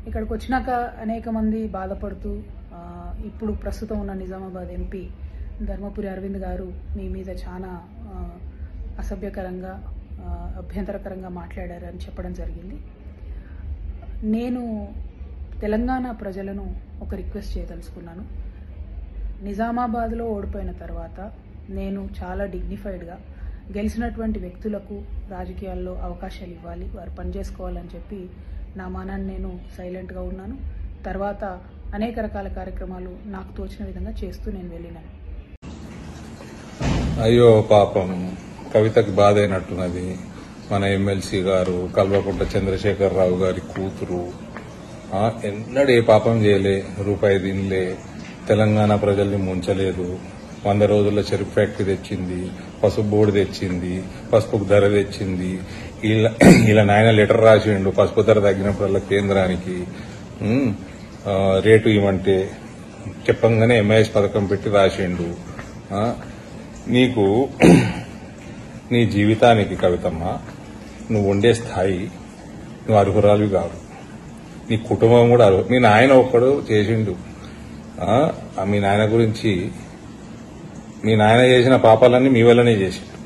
ఇక్కడికి వచ్చినాక అనేక మంది బాధపడుతూ ఇప్పుడు ప్రస్తుతం ఉన్న నిజామాబాద్ ఎంపీ ధర్మపురి అరవింద్ గారు మీ మీద చాలా అసభ్యకరంగా అభ్యంతరకరంగా మాట్లాడారని చెప్పడం జరిగింది. నేను తెలంగాణ ప్రజలను ఒక రిక్వెస్ట్ చేయదలుచుకున్నాను. నిజామాబాద్లో ఓడిపోయిన తర్వాత నేను చాలా డిగ్నిఫైడ్గా గెలిచినటువంటి వ్యక్తులకు రాజకీయాల్లో అవకాశాలు ఇవ్వాలి, వారు పనిచేసుకోవాలని చెప్పి నా మానాన్ని నేను సైలెంట్గా ఉన్నాను. తర్వాత అనేక రకాల కార్యక్రమాలు నాకు తోచిన విధంగా చేస్తూ నేను వెళ్ళినాను. అయ్యో పాపం, కవితకి బాధ అయినట్టున్నది. మన ఎమ్మెల్సీ గారు కల్వకుంట్ల చంద్రశేఖరరావు గారి కూతురు ఎన్నడూ ఏ పాపం చేయలే, రూపాయి తినలే, తెలంగాణ ప్రజల్ని ముంచలేదు. 100 రోజుల్లో చెరుకు ఫ్యాక్టరీ తెచ్చింది, పసుపు బోర్డు తెచ్చింది, పసుపుకు ధర తెచ్చింది. ఇలా నాయన లెటర్ రాసిండు, పసుపు ధర తగ్గినప్పుడల్లా కేంద్రానికి రేటు ఇవ్వమంటే చెప్పంగానే ఎంఐఎస్ పథకం పెట్టి రాసిండు. నీకు నీ జీవితానికి కవితమ్మ నువ్వు ఉండే స్థాయి నువ్వు అర్హురాలు కాదు, నీ కుటుంబం కూడా అర్హు. మీ నాయన ఒక్కడు చేసిండు. మీ నాయన గురించి, మీ నాయన చేసిన పాపాలన్నీ మీ వల్లనే చేసిండు.